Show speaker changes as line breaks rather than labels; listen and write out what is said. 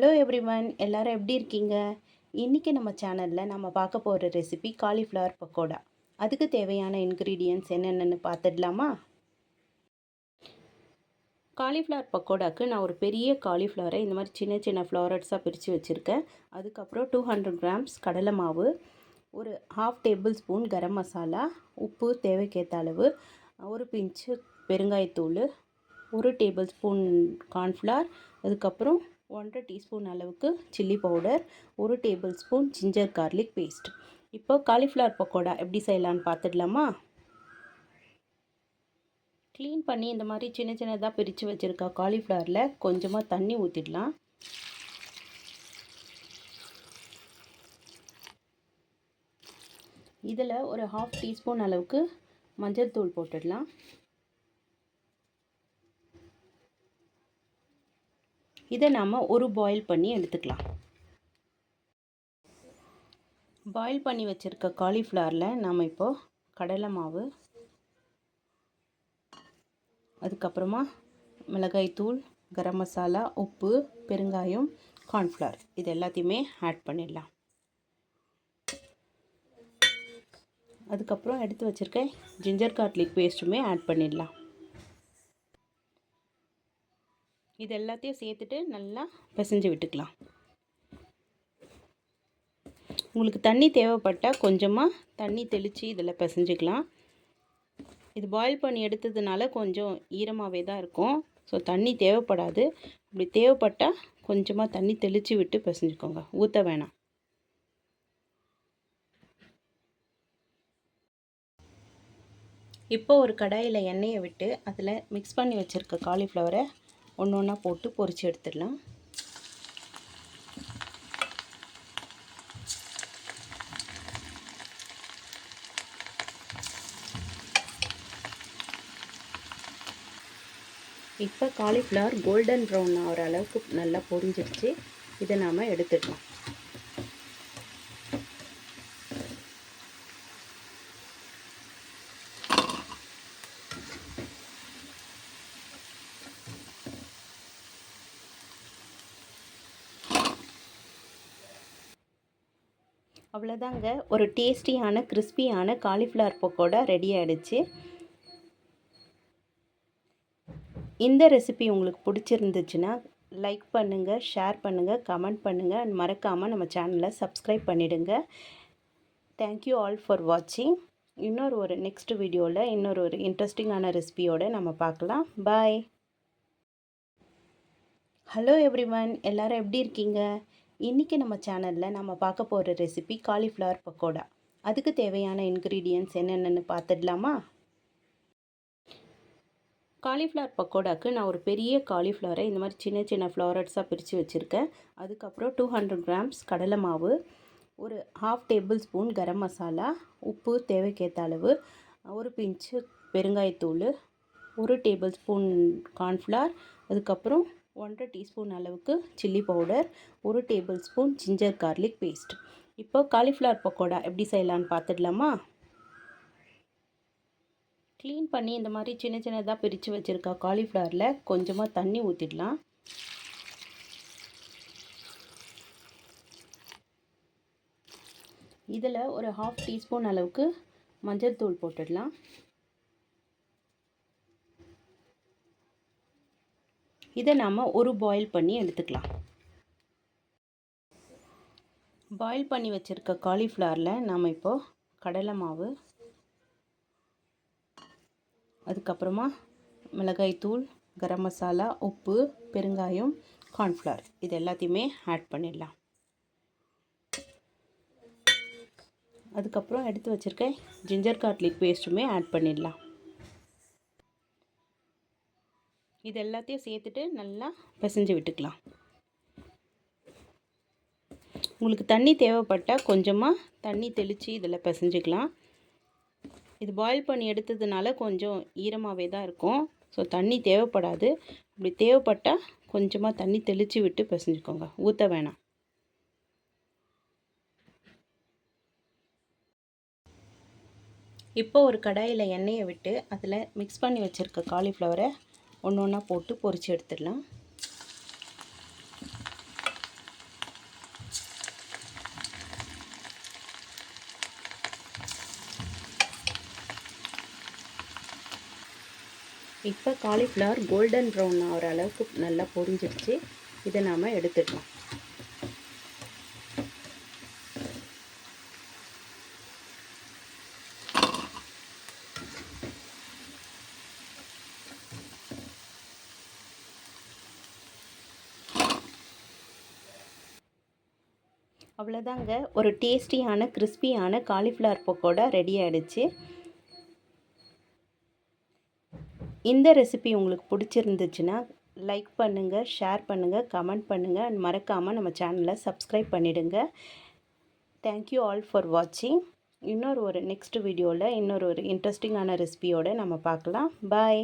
Hello everyone, எல்லாரும் எப்படி இருக்கீங்க? இன்றைக்கி நம்ம சேனலில் நம்ம பார்க்க போகிற ரெசிபி காலிஃப்ளவர் பக்கோடா. அதுக்கு தேவையான இன்க்ரீடியன்ட்ஸ் என்னென்னு பார்த்துடலாமா? காலிஃப்ளவர் பக்கோடாக்கு நான் ஒரு பெரிய காலிஃப்ளவரை இந்த மாதிரி சின்ன சின்ன ஃப்ளாரட்ஸாக பிரித்து வச்சுருக்கேன். அதுக்கப்புறம் 200 கிராம்ஸ் கடலை மாவு, ஒரு ½ டேபிள் ஸ்பூன் கரம் மசாலா, உப்பு தேவைக்கேற்ற அளவு, ஒரு பிஞ்சு பெருங்காயத்தூள், ஒரு டேபிள் ஸ்பூன் கார்ன்ஃப்ளவர், அதுக்கப்புறம் 1½ டீஸ்பூன் அளவுக்கு சில்லி பவுடர், ஒரு tablespoon ginger garlic paste. இப்போ காலிஃப்ளவர் பக்கோடா எப்படி செய்யலான்னு பார்த்துடலாமா? க்ளீன் பண்ணி இந்த மாதிரி சின்ன சின்னதாக பிரித்து வச்சுருக்கா காலிஃப்ளவரில் கொஞ்சமாக தண்ணி ஊற்றிடலாம். இதில் ஒரு ½ டீஸ்பூன் அளவுக்கு மஞ்சள் தூள் போட்டுடலாம். இதை நாம் ஒரு பாயில் பண்ணி எடுத்துக்கலாம். பாயில் பண்ணி வச்சுருக்க காலிஃப்ளவரில் நாம் இப்போது கடலை மாவு, அதுக்கப்புறமா மிளகாய்த்தூள், கரம் மசாலா, உப்பு, பெருங்காயம், கார்ன்ஃப்ளவர் இது எல்லாத்தையுமே ஆட் பண்ணிடலாம். அதுக்கப்புறம் எடுத்து வச்சுருக்க ஜிஞ்சர் கார்லிக் பேஸ்ட்டுமே ஆட் பண்ணிடலாம். இது எல்லாத்தையும் சேர்த்துட்டு நல்லா பிசைஞ்சு விட்டுக்கலாம். உங்களுக்கு தண்ணி தேவைப்பட்டால் கொஞ்சமாக தண்ணி தெளித்து இதில் பிசைஞ்சிக்கலாம். இது பாயில் பண்ணி எடுத்ததுனால கொஞ்சம் ஈரமாகவே தான் இருக்கும். ஸோ தண்ணி தேவைப்படாது. இப்படி தேவைப்பட்டால் கொஞ்சமாக தண்ணி தெளித்து விட்டு பிசைஞ்சிக்கோங்க, ஊற்ற வேணாம். இப்போ ஒரு கடாயில் எண்ணெயை விட்டு அதில் மிக்ஸ் பண்ணி வச்சுருக்க காலிஃப்ளவரை ஒன்று ஒன்றா போட்டு பொரித்து எடுத்துடலாம். இப்போ காலிஃப்ளவர் கோல்டன் ப்ரௌன் ஆகிற அளவுக்கு நல்லா பொரிஞ்சிருச்சு. இதை நாம் எடுத்துடலாம். அவ்வளோதாங்க, ஒரு டேஸ்டியான கிறிஸ்பியான காலிஃப்ளவர் பக்கோடா ரெடி ஆகிடுச்சு. இந்த ரெசிபி உங்களுக்கு பிடிச்சிருந்துச்சுன்னா லைக் பண்ணுங்கள், ஷேர் பண்ணுங்கள், கமெண்ட் பண்ணுங்கள் அண்ட் மறக்காமல் நம்ம சேனலை சப்ஸ்கிரைப் பண்ணிவிடுங்க. தேங்க்யூ ஆல் ஃபார் வாட்சிங். இன்னொரு நெக்ஸ்ட் வீடியோவில் இன்னொரு இன்ட்ரெஸ்டிங்கான ரெசிபியோடு நம்ம பார்க்கலாம். பாய். ஹலோ எவ்ரிவன், எல்லாரும் எப்படி இருக்கீங்க? இன்றைக்கி நம்ம சேனலில் நம்ம பார்க்க போகிற ரெசிபி காலிஃப்ளவர் பக்கோடா. அதுக்கு தேவையான இன்க்ரீடியன்ட்ஸ் என்னென்னு பார்த்துடலாமா? காலிஃப்ளவர் பக்கோடாக்கு நான் ஒரு பெரிய காலிஃப்ளவரை இந்த மாதிரி சின்ன சின்ன ஃப்ளாரட்ஸாக பிரித்து வச்சுருக்கேன். அதுக்கப்புறம் 200 கிராம்ஸ் கடலை மாவு, ஒரு ½ டேபிள் ஸ்பூன் கரம் மசாலா, உப்பு தேவைக்கேற்ற அளவு, ஒரு பிஞ்சு பெருங்காயத்தூள், ஒரு டேபிள் ஸ்பூன் கார்ன்ஃப்ளவர், அதுக்கப்புறம் 1½ டீஸ்பூன் அளவுக்கு சில்லி பவுடர், ஒரு tablespoon ginger garlic paste. இப்போ காலிஃப்ளவர் பக்கோடா எப்படி செய்யலான்னு பார்த்துடலாமா? க்ளீன் பண்ணி இந்த மாதிரி சின்ன சின்னதாக பிரித்து வச்சுருக்கா காலிஃப்ளவரில் கொஞ்சமாக தண்ணி ஊற்றிடலாம். இதில் ஒரு ½ டீஸ்பூன் அளவுக்கு மஞ்சள் தூள் போட்டுடலாம். இதை நாம் ஒரு பாயில் பண்ணி எடுத்துக்கலாம். பாயில் பண்ணி வச்சுருக்க காலிஃப்ளவரில் நாம் இப்போது கடலை மாவு, அதுக்கப்புறமா மிளகாய்த்தூள், கரம் மசாலா, உப்பு, பெருங்காயம், கார்ன்ஃப்ளவர் இது எல்லாத்தையுமே ஆட் பண்ணிடலாம். அதுக்கப்புறம் எடுத்து வச்சுருக்க ஜிஞ்சர் கார்லிக் பேஸ்ட்டுமே ஆட் பண்ணிடலாம். இது எல்லாத்தையும் சேர்த்துட்டு நல்லா பிசைஞ்சு விட்டுக்கலாம். உங்களுக்கு தண்ணி தேவைப்பட்டால் கொஞ்சமாக தண்ணி தெளித்து இதில் பிசைஞ்சிக்கலாம். இது பாயில் பண்ணி எடுத்ததுனால கொஞ்சம் ஈரமாகவே தான் இருக்கும். ஸோ தண்ணி தேவைப்படாது. இப்படி தேவைப்பட்டால் கொஞ்சமாக தண்ணி தெளித்து விட்டு பிசைஞ்சிக்கோங்க, ஊற்ற வேணாம். இப்போ ஒரு கடாயில் எண்ணெயை விட்டு அதில் மிக்ஸ் பண்ணி வச்சுருக்க காலிஃப்ளவரை ஒன்று ஒன்றா போட்டு பொரித்து எடுத்துடலாம். இப்போ காலிஃப்ளவர் கோல்டன் ப்ரௌன் ஆகிற அளவுக்கு நல்லா பொரிஞ்சிடுச்சு. இதை நாம் எடுத்துடலாம். அவ்வளோதாங்க, ஒரு டேஸ்டியான கிறிஸ்பியான காலிஃப்ளவர் பக்கோடா ரெடி ஆகிடுச்சு. இந்த ரெசிபி உங்களுக்கு பிடிச்சிருந்துச்சுன்னா லைக் பண்ணுங்கள், ஷேர் பண்ணுங்கள், கமெண்ட் பண்ணுங்கள் அண்ட் மறக்காமல் நம்ம சேனலை சப்ஸ்கிரைப் பண்ணிவிடுங்க. தேங்க்யூ ஆல் ஃபார் வாட்சிங். இன்னொரு நெக்ஸ்ட் வீடியோவில் இன்னொரு இன்ட்ரெஸ்டிங்கான ரெசிபியோடு நம்ம பார்க்கலாம். பாய்.